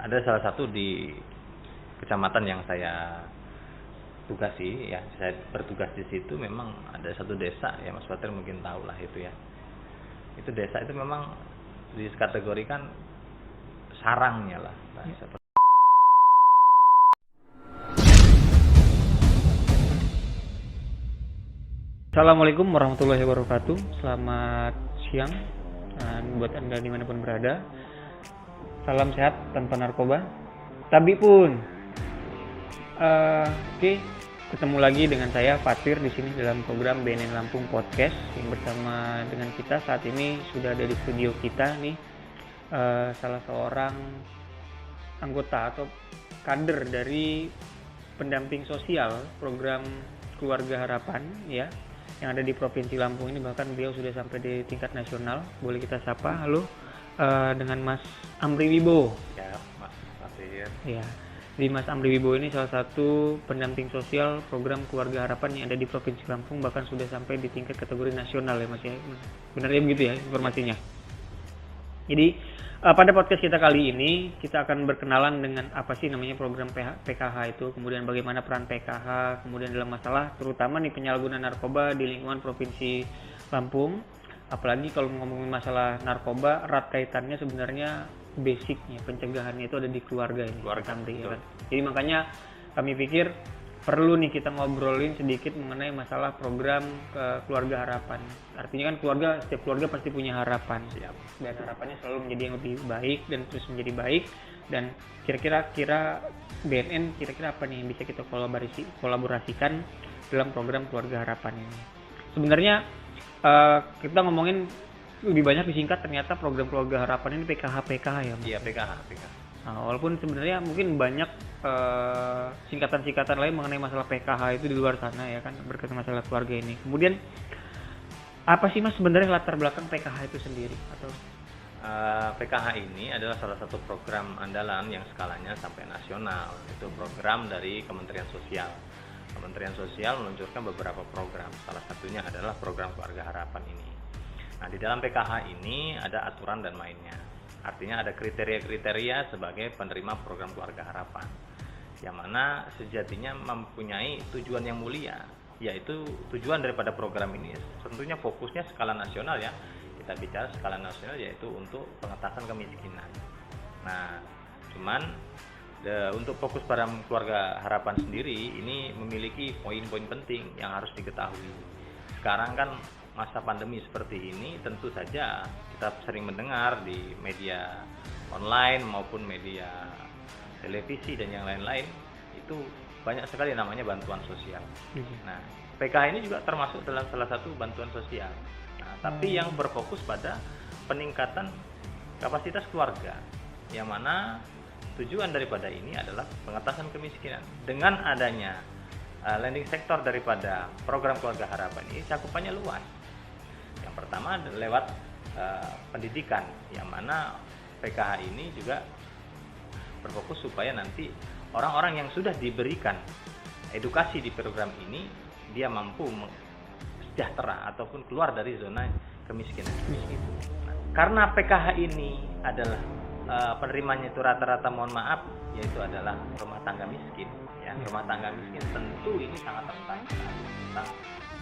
ada salah satu di kecamatan yang saya tugasi ya, saya bertugas di situ. Memang ada satu desa ya, Mas Fatir mungkin tahu lah itu ya. Itu desa itu memang dikategorikan sarangnya lah. Assalamualaikum warahmatullahi wabarakatuh. Selamat siang buat Anda dimanapun berada. Salam sehat tanpa narkoba. Tapi pun Oke, ketemu lagi dengan saya Fatir di sini dalam program BNN Lampung Podcast. Yang bersama dengan kita saat ini sudah ada di studio kita nih salah seorang anggota atau kader dari pendamping sosial program Keluarga Harapan ya, yang ada di Provinsi Lampung ini. Bahkan beliau sudah sampai di tingkat nasional. Boleh kita sapa, halo, dengan Mas Amri Wibowo. Ya, Mas Fatir. Ya, jadi Mas Amri Wibowo ini salah satu pendamping sosial program Keluarga Harapan yang ada di Provinsi Lampung, bahkan sudah sampai di tingkat kategori nasional ya Mas ya. Benar ya begitu ya informasinya. Jadi pada podcast kita kali ini kita akan berkenalan dengan apa sih namanya program PKH itu, kemudian bagaimana peran PKH, kemudian dalam masalah terutama nih penyalahgunaan narkoba di lingkungan Provinsi Lampung. Apalagi kalau ngomongin masalah narkoba, erat kaitannya sebenarnya basicnya, pencegahannya itu ada di keluarga ini. Keluarga, ya kan? Jadi makanya kami pikir perlu nih kita ngobrolin sedikit mengenai masalah program Keluarga Harapan. Artinya kan setiap keluarga pasti punya harapan. Siap. Dan harapannya selalu menjadi yang lebih baik dan terus menjadi baik. Dan kira-kira BNN kira-kira apa nih yang bisa kita kolaborasikan dalam program Keluarga Harapan ini. Sebenarnya kita ngomongin lebih banyak disingkat, ternyata program Keluarga Harapan ini PKH ya Mas? Iya, PKH. Nah, walaupun sebenarnya mungkin banyak singkatan-singkatan lain mengenai masalah PKH itu di luar sana ya kan, berkaitan masalah keluarga ini. Kemudian apa sih Mas sebenarnya latar belakang PKH itu sendiri? Atau PKH ini adalah salah satu program andalan yang skalanya sampai nasional. Itu program dari Kementerian Sosial. Kementerian Sosial meluncurkan beberapa program. Salah satunya adalah program Keluarga Harapan ini. Nah, di dalam PKH ini ada aturan dan mainnya. Artinya ada kriteria-kriteria sebagai penerima program Keluarga Harapan, yang mana sejatinya mempunyai tujuan yang mulia, yaitu tujuan daripada program ini tentunya fokusnya skala nasional ya. Kita bicara skala nasional yaitu untuk pengentasan kemiskinan. Nah, cuman untuk fokus pada Keluarga Harapan sendiri ini memiliki poin-poin penting yang harus diketahui. Sekarang kan masa pandemi seperti ini, tentu saja kita sering mendengar di media online maupun media televisi dan yang lain-lain, itu banyak sekali namanya bantuan sosial. Nah, PKH ini juga termasuk dalam salah satu bantuan sosial. Nah, tapi yang berfokus pada peningkatan kapasitas keluarga, yang mana tujuan daripada ini adalah pengentasan kemiskinan. Dengan adanya landing sektor daripada program Keluarga Harapan ini cakupannya luas. Yang pertama lewat pendidikan, yang mana PKH ini juga berfokus supaya nanti orang-orang yang sudah diberikan edukasi di program ini dia mampu sejahtera ataupun keluar dari zona kemiskinan. Nah, karena PKH ini adalah penerimanya itu rata-rata mohon maaf yaitu adalah rumah tangga miskin ya. Rumah tangga miskin tentu ini sangat rentan tentang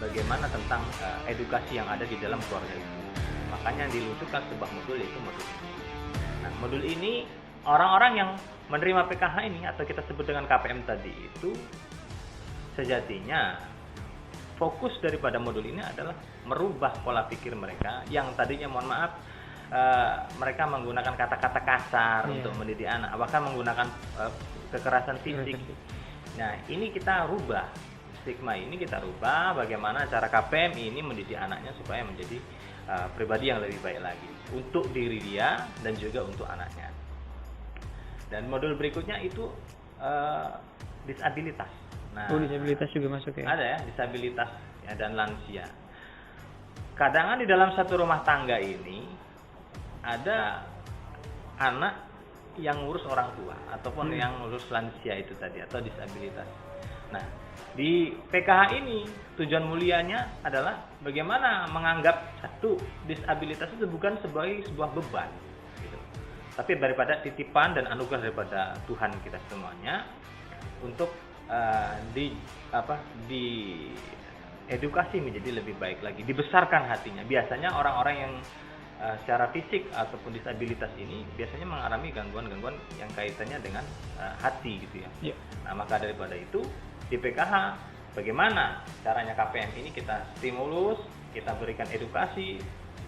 bagaimana tentang edukasi yang ada di dalam keluarga itu. Makanya diluncurkan sebuah modul, yaitu modul ini. Nah, modul ini orang-orang yang menerima PKH ini atau kita sebut dengan KPM tadi itu sejatinya fokus daripada modul ini adalah merubah pola pikir mereka yang tadinya mohon maaf mereka menggunakan kata-kata kasar untuk mendidik anak, bahkan menggunakan kekerasan fisik. Nah, ini kita rubah. Stigma ini kita rubah, bagaimana cara KPM ini mendidik anaknya supaya menjadi pribadi yang lebih baik lagi untuk diri dia dan juga untuk anaknya. Dan modul berikutnya itu disabilitas. Nah, disabilitas juga masuk ya? Ada ya, disabilitas ya, dan lansia. Kadang di dalam satu rumah tangga ini ada anak yang ngurus orang tua ataupun yang ngurus lansia itu tadi atau disabilitas. Nah, di PKH ini tujuan mulianya adalah bagaimana menganggap satu disabilitas itu bukan sebagai sebuah beban gitu. tapi daripada titipan dan anugerah daripada Tuhan kita semuanya untuk di edukasi menjadi lebih baik lagi, dibesarkan hatinya. Biasanya orang-orang yang secara fisik ataupun disabilitas ini biasanya mengalami gangguan-gangguan yang kaitannya dengan hati gitu ya. Yeah. Nah, maka daripada itu di PKH bagaimana caranya KPM ini kita stimulus, kita berikan edukasi,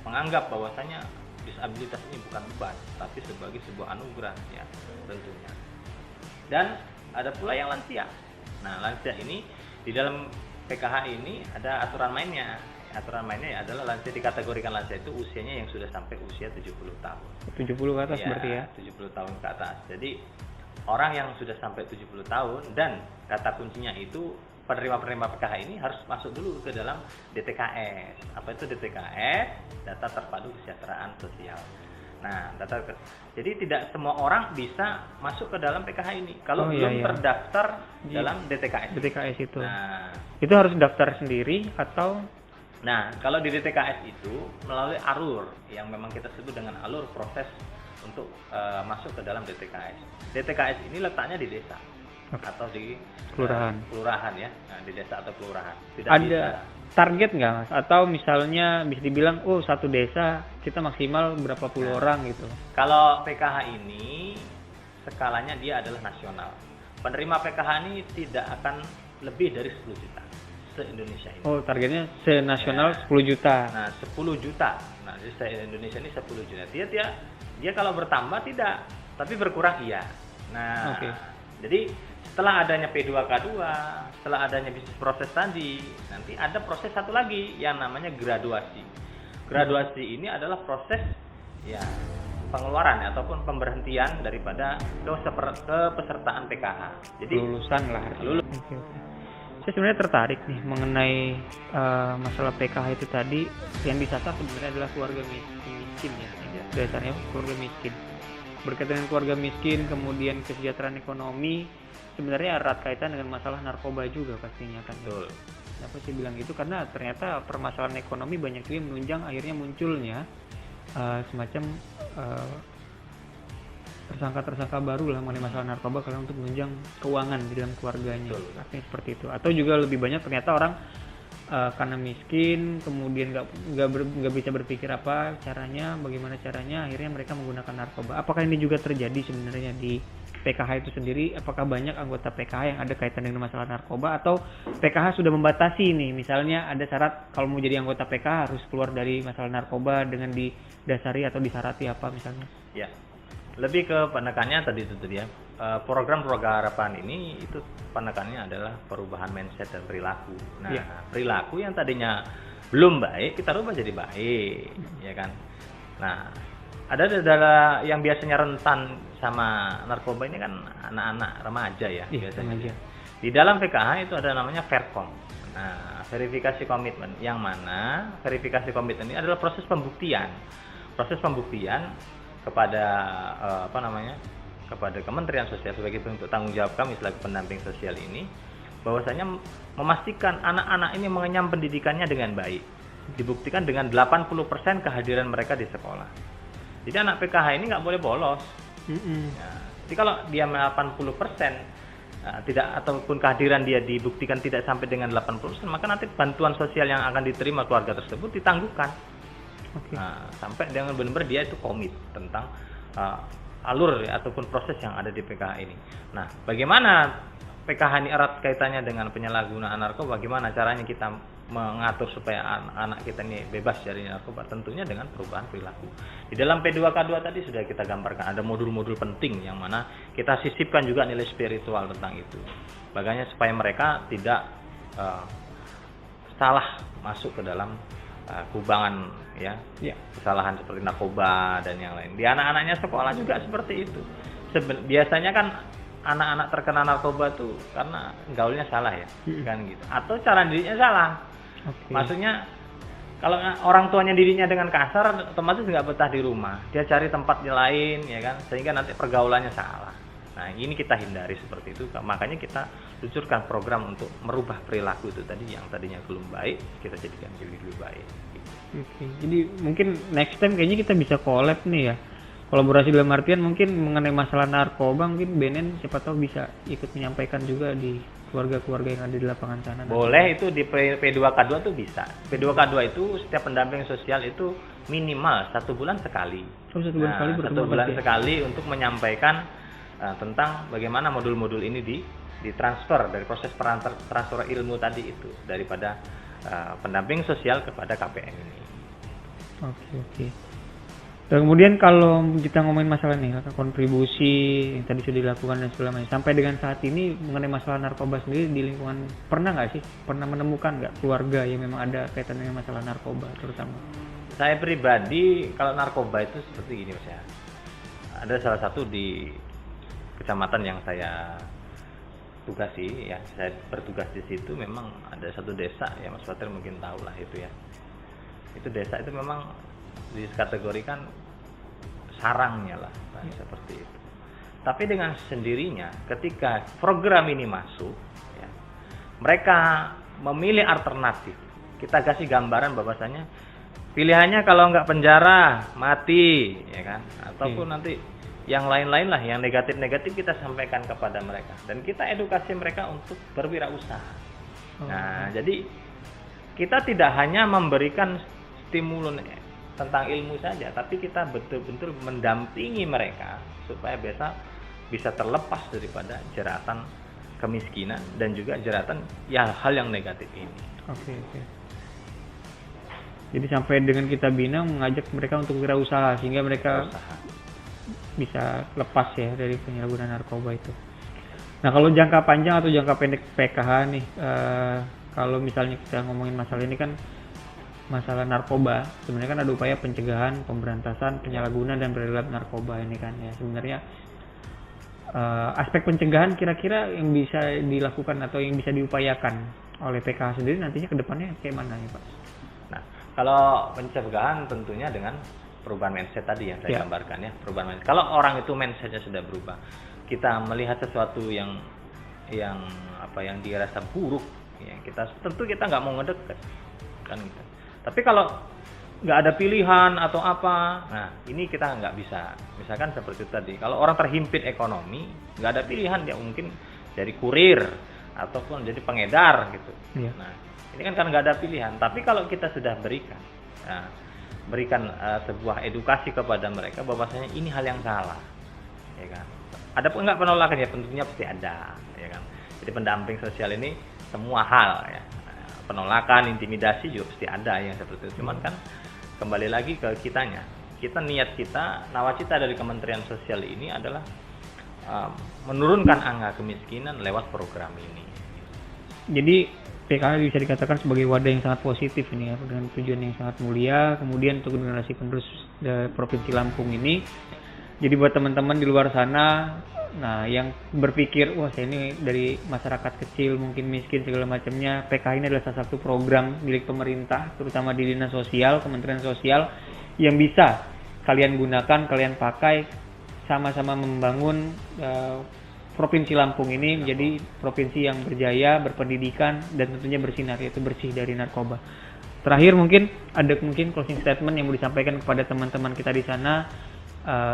menganggap bahwasanya disabilitas ini bukan beban, tapi sebagai sebuah anugerah ya tentunya. Dan ada pula yang lansia. Nah, lansia ini di dalam PKH ini ada aturan mainnya. Aturan mainnya adalah lansia, dikategorikan lansia itu usianya yang sudah sampai usia 70 tahun. 70 ke atas berarti ya? 70 tahun ke atas. Jadi orang yang sudah sampai 70 tahun dan kata kuncinya itu penerima-penerima PKH ini harus masuk dulu ke dalam DTKS. Apa itu DTKS? Data Terpadu Kesejahteraan Sosial. Nah, jadi tidak semua orang bisa masuk ke dalam PKH ini kalau belum terdaftar dalam DTKS. DTKS itu. Nah, itu harus daftar sendiri atau? Nah, kalau di DTKS itu melalui alur yang memang kita sebut dengan alur proses untuk masuk ke dalam DTKS. DTKS ini letaknya di desa atau di kelurahan ya. Nah, di desa atau kelurahan. Tidak ada bisa. Target nggak Mas? Atau misalnya bisa dibilang, oh satu desa kita maksimal berapa puluh orang gitu? Kalau PKH ini skalanya dia adalah nasional. Penerima PKH ini tidak akan lebih dari 10 juta se-Indonesia ini. Oh, targetnya se-nasional 10 juta. Nah, 10 juta. Nah, di se-Indonesia ini 10 juta. Dia kalau bertambah tidak, tapi berkurang iya. Nah, jadi setelah adanya P2K2, setelah adanya bisnis proses tadi, nanti ada proses satu lagi yang namanya graduasi. Graduasi ini adalah proses ya pengeluaran ataupun pemberhentian daripada kepesertaan PKH. Jadi lulusan lah. Saya sebenarnya tertarik nih mengenai masalah PKH itu tadi. Yang disasar sebenarnya adalah keluarga miskin ya. Dasarnya keluarga miskin. Berkaitan dengan keluarga miskin, kemudian kesejahteraan ekonomi, sebenarnya erat kaitan dengan masalah narkoba juga pastinya kan. Betul. Kenapa sih bilang gitu? Karena ternyata permasalahan ekonomi banyak juga menunjang akhirnya munculnya semacam tersangka-tersangka baru lah mengenai masalah narkoba karena untuk menunjang keuangan di dalam keluarganya. Betul. Artinya seperti itu. Atau juga lebih banyak ternyata orang karena miskin, kemudian nggak bisa berpikir bagaimana caranya akhirnya mereka menggunakan narkoba. Apakah ini juga terjadi sebenarnya di PKH itu sendiri? Apakah banyak anggota PKH yang ada kaitan dengan masalah narkoba, atau PKH sudah membatasi nih, misalnya ada syarat kalau mau jadi anggota PKH harus keluar dari masalah narkoba dengan didasari atau disarati apa misalnya? Ya, lebih ke penekannya tadi itu dia. Program harapan ini itu penekannya adalah perubahan mindset dan perilaku. Nah, perilaku yang tadinya belum baik kita rubah jadi baik, ya kan? Nah, ada yang biasanya rentan sama narkoba ini kan anak-anak remaja ya biasanya. Remaja. Di dalam PKH itu ada namanya Verkom. Nah, verifikasi komitmen, yang mana verifikasi komitmen ini adalah proses pembuktian. Proses pembuktian kepada kepada Kementerian Sosial sebagai bentuk tanggung jawab kami selaku pendamping sosial ini, bahwasanya memastikan anak-anak ini mengenyam pendidikannya dengan baik. Dibuktikan dengan 80% kehadiran mereka di sekolah. Jadi anak PKH ini nggak boleh bolos. Ya, jadi kalau dia 80% tidak ataupun kehadiran dia dibuktikan tidak sampai dengan 80%, maka nanti bantuan sosial yang akan diterima keluarga tersebut ditangguhkan. Nah, sampai dengan benar-benar dia itu komit tentang alur ataupun proses yang ada di PKH ini. Nah, bagaimana PKH ini erat kaitannya dengan penyalahgunaan narkoba? Bagaimana caranya kita mengatur supaya anak kita ini bebas dari narkoba? Tentunya dengan perubahan perilaku. Di dalam P2K2 tadi sudah kita gambarkan ada modul-modul penting yang mana kita sisipkan juga nilai spiritual tentang itu. Bagaimana supaya mereka tidak salah masuk ke dalam kubangan ya, kesalahan seperti narkoba dan yang lain. Di anak-anaknya sekolah juga seperti itu. Biasanya kan anak-anak terkena narkoba tuh karena gaulnya salah ya, kan gitu. Atau cara didiknya salah. Maksudnya kalau orang tuanya didiknya dengan kasar, otomatis nggak betah di rumah. Dia cari tempat lain ya kan, sehingga nanti pergaulannya salah. Nah, ini kita hindari seperti itu. Makanya kita luncurkan program untuk merubah perilaku itu tadi, yang tadinya belum baik kita jadikan jadi lebih baik. Jadi mungkin next time kayaknya kita bisa collab nih ya, kolaborasi dalam artian mungkin mengenai masalah narkoba, mungkin BNN siapa tahu bisa ikut menyampaikan juga di keluarga-keluarga yang ada di lapangan sana. Boleh, itu di P2K2 tuh bisa. P2K2 itu setiap pendamping sosial itu minimal 1 bulan sekali. Oh, 1 bulan sekali bertemu 1 bulan berarti ya? sekali untuk menyampaikan tentang bagaimana modul-modul ini ditransfer dari proses transfer ilmu tadi itu daripada pendamping sosial kepada KPM ini. Oke. Dan kemudian kalau kita ngomongin masalah nih, kontribusi yang tadi sudah dilakukan dan segala macam, sampai dengan saat ini mengenai masalah narkoba sendiri di lingkungan, pernah menemukan nggak keluarga yang memang ada kaitan dengan masalah narkoba terutama? Saya pribadi kalau narkoba itu seperti gini Mas ya. Ada salah satu di kecamatan yang saya tugasi ya, saya bertugas di situ, memang ada satu desa ya, Mas Fatir mungkin tahu lah itu ya. Itu desa itu memang dikategorikan sarangnya lah, seperti itu. Tapi dengan sendirinya ketika program ini masuk ya, mereka memilih alternatif. Kita kasih gambaran bahwasanya pilihannya kalau nggak penjara mati ya kan, ataupun nanti yang lain-lain lah, yang negatif-negatif kita sampaikan kepada mereka dan kita edukasi mereka untuk berwirausaha. Nah, jadi kita tidak hanya memberikan stimulus tentang ilmu saja, tapi kita betul-betul mendampingi mereka supaya bisa terlepas daripada jeratan kemiskinan dan juga jeratan hal yang negatif ini. Oke. Jadi sampai dengan kita bina mengajak mereka untuk wirausaha sehingga mereka bisa lepas ya dari penyalahgunaan narkoba itu. Nah, kalau jangka panjang atau jangka pendek PKH nih, kalau misalnya kita ngomongin masalah ini kan masalah narkoba, sebenarnya kan ada upaya pencegahan, pemberantasan, penyalahgunaan dan beredar narkoba ini kan ya. Sebenarnya aspek pencegahan kira-kira yang bisa dilakukan atau yang bisa diupayakan oleh PKH sendiri nantinya ke depannya kayak mana nih Pak? Nah, kalau pencegahan tentunya dengan perubahan mindset tadi yang saya gambarkan ya, perubahan mindset. Kalau orang itu mindsetnya sudah berubah, kita melihat sesuatu yang dirasa buruk, ya tentu kita nggak mau ngedeket kan gitu. Tapi kalau nggak ada pilihan atau apa, nah ini kita nggak bisa. Misalkan seperti tadi, kalau orang terhimpit ekonomi, nggak ada pilihan, dia mungkin jadi kurir ataupun jadi pengedar gitu. Nah ini kan karena nggak ada pilihan. Tapi kalau kita sudah berikan sebuah edukasi kepada mereka bahwasanya ini hal yang salah, ya kan. Ada nggak penolakan ya, tentunya pasti ada, ya kan. Jadi pendamping sosial ini semua hal ya. Penolakan, intimidasi juga pasti ada yang seperti itu. Cuman kan kembali lagi ke kitanya. Niat kita, nawacita dari Kementerian Sosial ini adalah menurunkan angka kemiskinan lewat program ini. Jadi PKH bisa dikatakan sebagai wadah yang sangat positif ini ya, dengan tujuan yang sangat mulia. Kemudian untuk generasi penerus Provinsi Lampung ini. Jadi buat teman-teman di luar sana, nah yang berpikir wah saya ini dari masyarakat kecil mungkin miskin segala macamnya, PKH ini adalah salah satu program milik pemerintah terutama di Dinas Sosial, Kementerian Sosial yang bisa kalian gunakan, kalian pakai sama-sama membangun Provinsi Lampung ini menjadi provinsi yang berjaya, berpendidikan dan tentunya bersinar, yaitu bersih dari narkoba. Terakhir mungkin ada closing statement yang mau disampaikan kepada teman-teman kita di sana,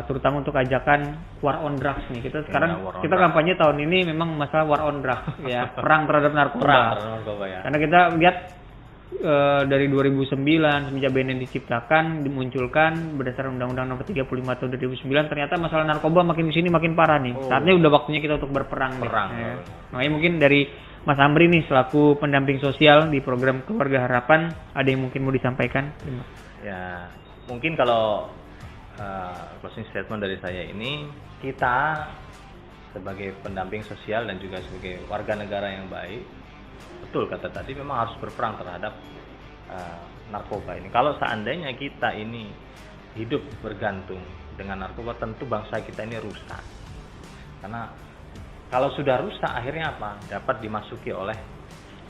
terutama untuk ajakan war on drugs nih. Kita sekarang kampanye tahun ini memang masalah war on drugs ya, perang terhadap narkoba. Ya. Karena kita lihat dari 2009 semenjak BNN diciptakan, dimunculkan berdasarkan Undang-Undang Nomor 35 Tahun 2009, ternyata masalah narkoba makin sini makin parah nih. Saatnya udah waktunya kita untuk berperang nih. Ya. Makanya mungkin dari Mas Amri nih selaku pendamping sosial di program Keluarga Harapan, ada yang mungkin mau disampaikan? Ya, mungkin kalau closing statement dari saya ini, kita sebagai pendamping sosial dan juga sebagai warga negara yang baik, betul kata tadi, memang harus berperang terhadap narkoba ini. Kalau seandainya kita ini hidup bergantung dengan narkoba, tentu bangsa kita ini rusak. Karena kalau sudah rusak, akhirnya apa? Dapat dimasuki oleh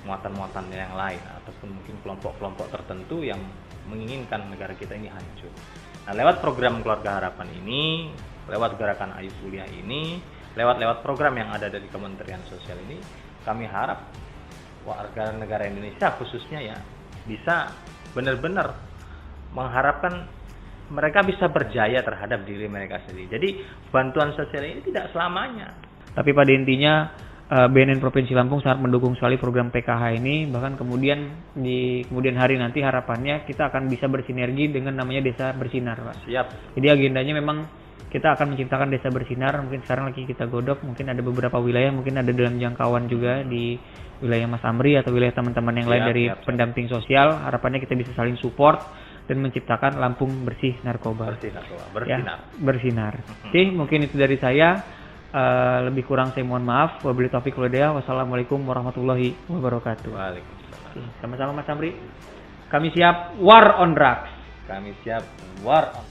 muatan-muatan yang lain ataupun mungkin kelompok-kelompok tertentu yang menginginkan negara kita ini hancur. Nah, lewat program Keluarga Harapan ini, lewat gerakan Ayu Kuliah ini, lewat program yang ada dari Kementerian Sosial ini, kami harap warga negara Indonesia khususnya ya bisa benar-benar mengharapkan mereka bisa berjaya terhadap diri mereka sendiri. Jadi bantuan sosial ini tidak selamanya. Tapi pada intinya BNN Provinsi Lampung sangat mendukung sekali program PKH ini, bahkan kemudian di kemudian hari nanti harapannya kita akan bisa bersinergi dengan namanya Desa Bersinar, Pak. Siap. Jadi agendanya memang kita akan menciptakan Desa Bersinar, mungkin sekarang lagi kita godok, mungkin ada beberapa wilayah, mungkin ada dalam jangkauan juga di wilayah Mas Amri atau wilayah teman-teman yang lain dari pendamping sosial. Harapannya kita bisa saling support dan menciptakan Lampung bersih narkoba. Bersih narkoba, bersinar. Ya, bersinar. Oke, mungkin itu dari saya. Lebih kurang saya mohon maaf. Wabillahi taufiq wal hidayah. Wassalamualaikum warahmatullahi wabarakatuh. Waalaikumsalam. Oke, sama-sama Mas Amri. Kami siap war on drugs. Kami siap war on